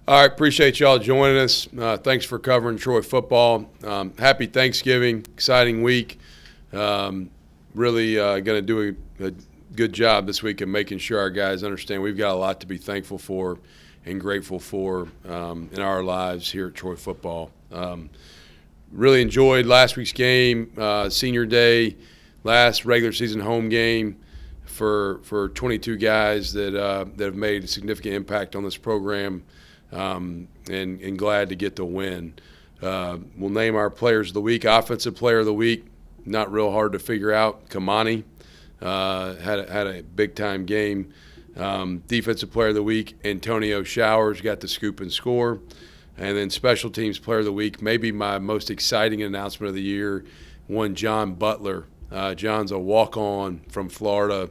All right, appreciate y'all joining us. Thanks for covering Troy football. Happy Thanksgiving, exciting week. Really going to do a good job this week of making sure our guys understand we've got a lot to be thankful for and grateful for in our lives here at Troy football. Really enjoyed last week's game, senior day, last regular season home game for 22 guys that have made a significant impact on this program, and glad to get the win. We'll name our players of the week. Offensive player of the week, not real hard to figure out. Kamani had a big-time game. Defensive player of the week, Antonio Showers got the scoop and score. And then special teams player of the week, maybe my most exciting announcement of the year, one John Butler. John's a walk-on from Florida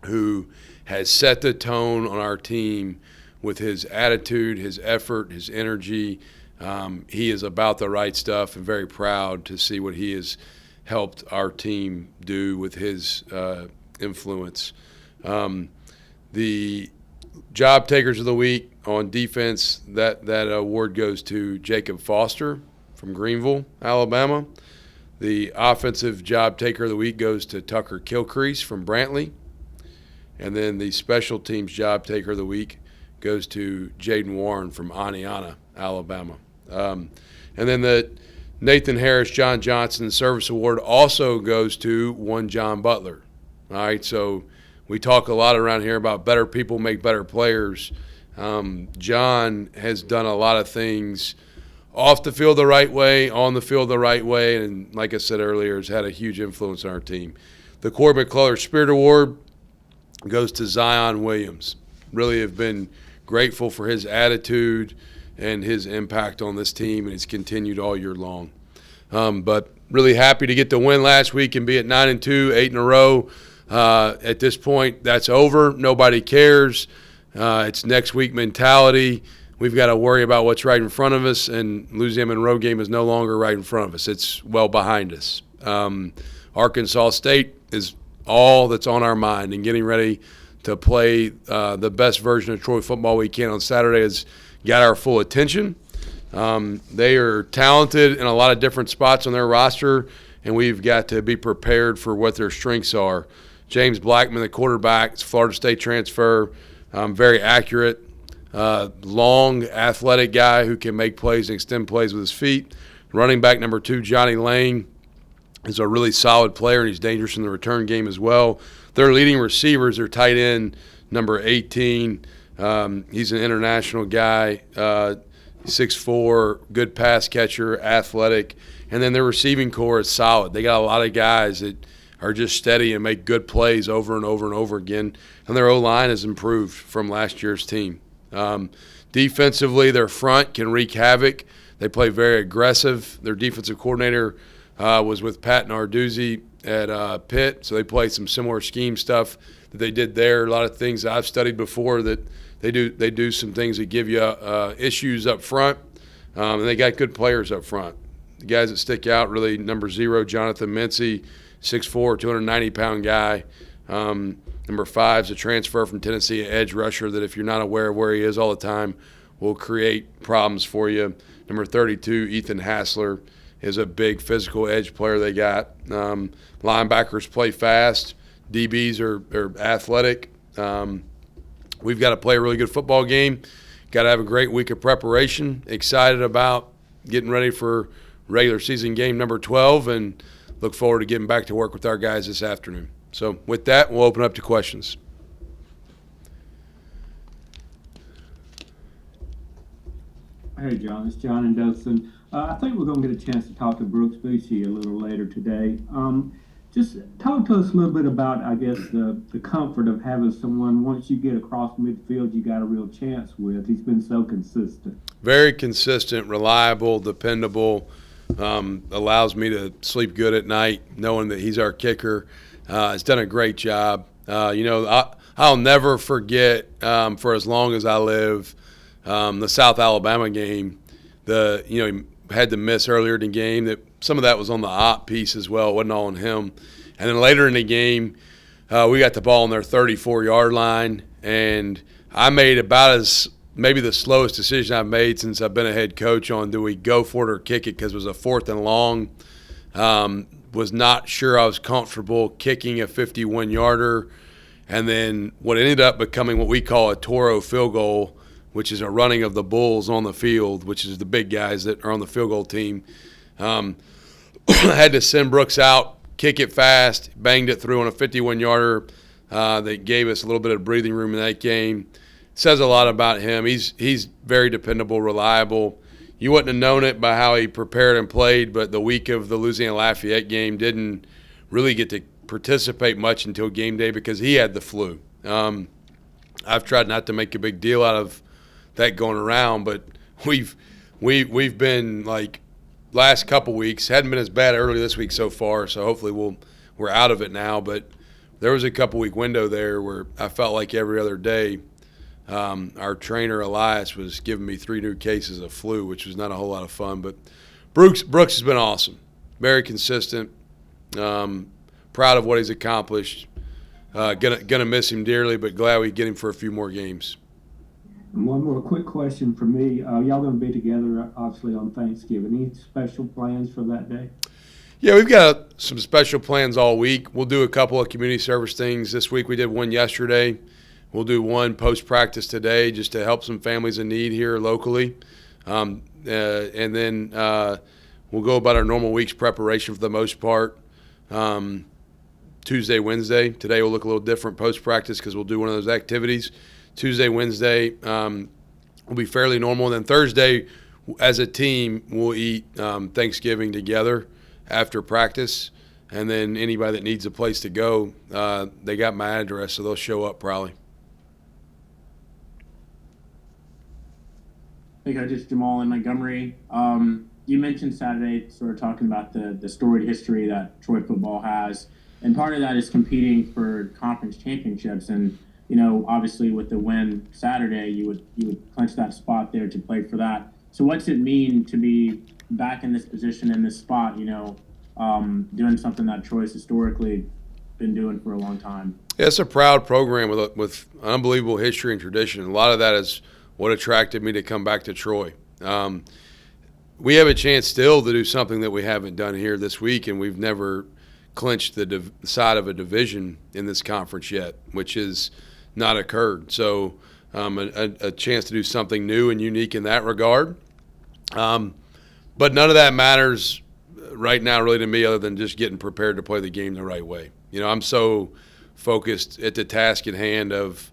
who has set the tone on our team with his attitude, his effort, his energy. He is about the right stuff, and very proud to see what he has helped our team do with his influence. The job takers of the week on defense, that award goes to Jacob Foster from Greenville, Alabama. The offensive job taker of the week goes to Tucker Kilcrease from Brantley. And then the special teams job taker of the week goes to Jaden Warren from Aniana, Alabama. And then the Nathan Harris, John Johnson Service Award also goes to one John Butler. All right, so we talk a lot around here about better people make better players. John has done a lot of things off the field the right way, on the field the right way, and like I said earlier, has had a huge influence on our team. The Corey McCullough Spirit Award goes to Zion Williams. Really have been grateful for his attitude and his impact on this team, and it's continued all year long. But really happy to get the win last week and be at 9-2, 8 in a row. At this point, that's over. Nobody cares. It's next week mentality. We've got to worry about what's right in front of us, and Louisiana Monroe game is no longer right in front of us. It's well behind us. Arkansas State is all that's on our mind, and getting ready to play the best version of Troy football we can on Saturday has got our full attention. They are talented in a lot of different spots on their roster, and we've got to be prepared for what their strengths are. James Blackman, the quarterback, is a Florida State transfer, very accurate, long, athletic guy who can make plays and extend plays with his feet. Running back number 2, Johnny Lane, is a really solid player, and he's dangerous in the return game as well. Their leading receivers are tight end number 18. He's an international guy, 6'4", good pass catcher, athletic. And then their receiving core is solid. They got a lot of guys that are just steady and make good plays over and over and over again. And their O-line has improved from last year's team. Defensively, their front can wreak havoc. They play very aggressive. Their defensive coordinator was with Pat Narduzzi at Pitt, so they play some similar scheme stuff that they did there. A lot of things that I've studied before that they do some things that give you issues up front, and they got good players up front. The guys that stick out really, number 0, Jonathan Mincy, 6'4", 290-pound guy. Number 5 is a transfer from Tennessee, an edge rusher that if you're not aware of where he is all the time will create problems for you. Number 32, Ethan Hassler, is a big physical edge player they got. Linebackers play fast. DBs are athletic. We've got to play a really good football game. Got to have a great week of preparation. Excited about getting ready for regular season game number 12, and look forward to getting back to work with our guys this afternoon. So with that, we'll open up to questions. Hey, John. It's John and Dothan. I think we're going to get a chance to talk to Brooks Bucci a little later today. Just talk to us a little bit about, I guess, the comfort of having someone, once you get across midfield, you got a real chance with. He's been so consistent. Very consistent, reliable, dependable, allows me to sleep good at night knowing that he's our kicker. He's done a great job. I'll never forget, for as long as I live, the South Alabama game. He had to miss earlier in the game. That some of that was on the op piece as well. It wasn't all on him. And then later in the game, we got the ball on their 34-yard line, and I made about as maybe the slowest decision I've made since I've been a head coach on do we go for it or kick it, because it was a 4th and long. Was not sure I was comfortable kicking a 51-yarder. And then what ended up becoming what we call a Toro field goal, which is a running of the Bulls on the field, which is the big guys that are on the field goal team. Had to send Brooks out, kick it fast, banged it through on a 51-yarder. That gave us a little bit of breathing room in that game. Says a lot about him. He's very dependable, reliable. You wouldn't have known it by how he prepared and played, but the week of the Louisiana Lafayette game didn't really get to participate much until game day because he had the flu. I've tried not to make a big deal out of that going around, but we've been like last couple weeks, hadn't been as bad early this week so far, so hopefully we're out of it now. But there was a couple week window there where I felt like every other day our trainer Elias was giving me 3 new cases of flu, which was not a whole lot of fun. But Brooks has been awesome, very consistent. Proud of what he's accomplished. Gonna miss him dearly, but glad we get him for a few more games. And one more quick question for me. Y'all going to be together, obviously, on Thanksgiving. Any special plans for that day? Yeah, we've got some special plans all week. We'll do a couple of community service things this week. We did one yesterday. We'll do one post-practice today just to help some families in need here locally. And then we'll go about our normal week's preparation for the most part. Tuesday, Wednesday. Today will look a little different post-practice because we'll do one of those activities. Tuesday, Wednesday will be fairly normal. And then Thursday, as a team, we'll eat Thanksgiving together after practice. And then anybody that needs a place to go, they got my address, so they'll show up probably. Hey, Coach, it's Jamal in Montgomery. You mentioned Saturday sort of talking about the storied history that Troy football has. And part of that is competing for conference championships. And, you know, obviously with the win Saturday, you would clinch that spot there to play for that. So what's it mean to be back in this position, in this spot, you know, doing something that Troy's historically been doing for a long time? Yeah, it's a proud program with unbelievable history and tradition. A lot of that is what attracted me to come back to Troy. We have a chance still to do something that we haven't done here this week, and we've never clinched the side of a division in this conference yet, which has not occurred. So a chance to do something new and unique in that regard. But none of that matters right now really to me other than just getting prepared to play the game the right way. You know, I'm so focused at the task at hand of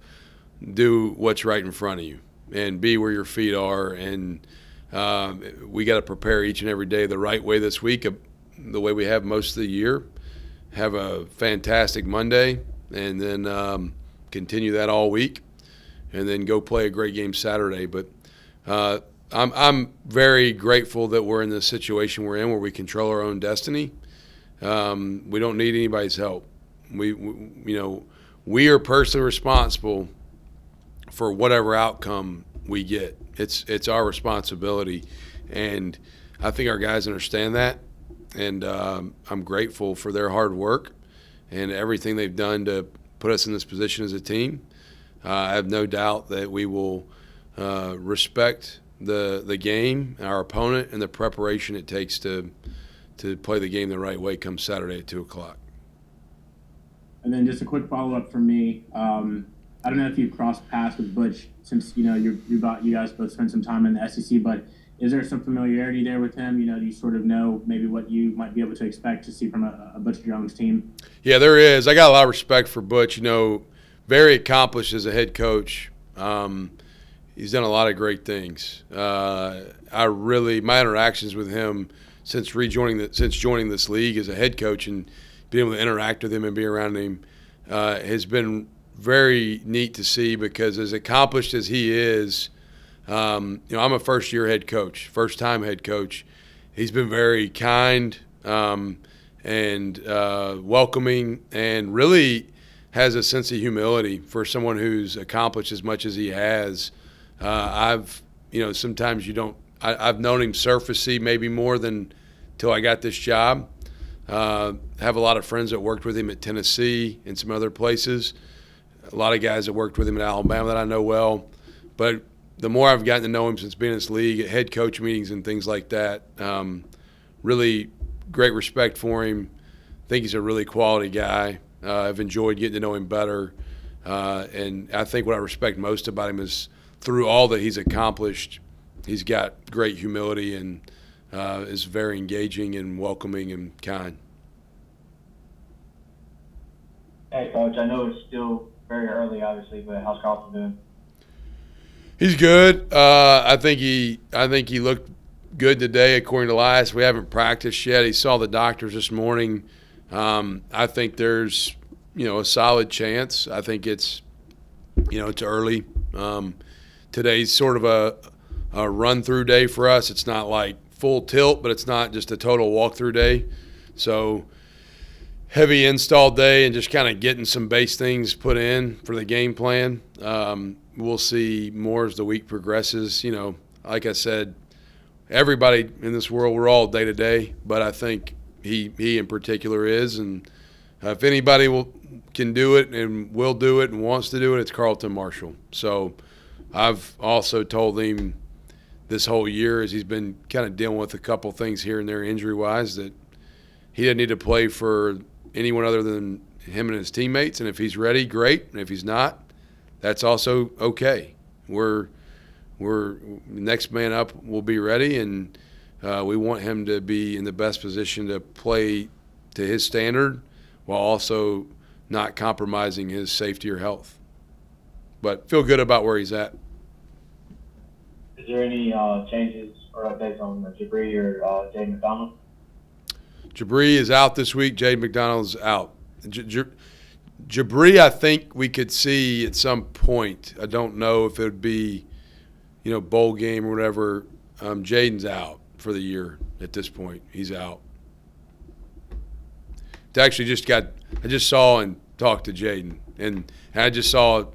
do what's right in front of you and be where your feet are. And we got to prepare each and every day the right way this week, the way we have most of the year. Have a fantastic Monday, and then continue that all week, and then go play a great game Saturday. But I'm very grateful that we're in the situation we're in where we control our own destiny. We don't need anybody's help. We are personally responsible for whatever outcome we get. It's our responsibility, and I think our guys understand that. And I'm grateful for their hard work and everything they've done to put us in this position as a team. I have no doubt that we will respect the game, our opponent, and the preparation it takes to play the game the right way come Saturday at 2 o'clock. And then just a quick follow-up from me. I don't know if you've crossed paths with Butch since, you know, you guys both spent some time in the SEC, but is there some familiarity there with him? You know, do you sort of know maybe what you might be able to expect to see from a Butch Jones team? Yeah, there is. I got a lot of respect for Butch. You know, very accomplished as a head coach. He's done a lot of great things. My interactions with him since joining this league as a head coach and being able to interact with him and be around him has been very neat to see, because as accomplished as he is, I'm a first-time head coach. He's been very kind and welcoming, and really has a sense of humility for someone who's accomplished as much as he has. I've known him surfacey maybe more than till I got this job. Have a lot of friends that worked with him at Tennessee and some other places. A lot of guys that worked with him at Alabama that I know well. But the more I've gotten to know him since being in this league, at head coach meetings and things like that, really great respect for him. I think he's a really quality guy. I've enjoyed getting to know him better. And I think what I respect most about him is through all that he's accomplished, he's got great humility and is very engaging and welcoming and kind. Hey, Coach, I know it's still very early, obviously, but how's Carlton doing? He's good. I think he looked good today, according to Elias. We haven't practiced yet. He saw the doctors this morning. I think there's, a solid chance. I think it's early. Today's sort of a run-through day for us. It's not like full tilt, but it's not just a total walkthrough day. So heavy install day and just kind of getting some base things put in for the game plan. We'll see more as the week progresses. Like I said, everybody in this world, we're all day to day, but I think he in particular is. And if anybody can do it and will do it and wants to do it, it's Carlton Martial. So I've also told him this whole year, as he's been kind of dealing with a couple things here and there injury-wise, that he doesn't need to play for anyone other than him and his teammates. And if he's ready, great. And if he's not, that's also okay. We're next man up will be ready, and we want him to be in the best position to play to his standard while also not compromising his safety or health. But feel good about where he's at. Is there any changes or updates on Jabri or Jaden McDonald? Jabri is out this week. Jaden McDonald's out. Jabri, I think we could see at some point. I don't know if it would be, bowl game or whatever. Jaden's out for the year at this point. He's out. I just saw and talked to Jaden, and I just saw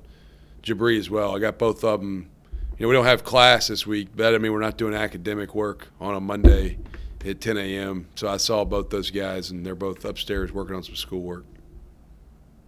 Jabri as well. I got both of them. We don't have class this week, but we're not doing academic work on a Monday at 10 a.m. So I saw both those guys, and they're both upstairs working on some schoolwork.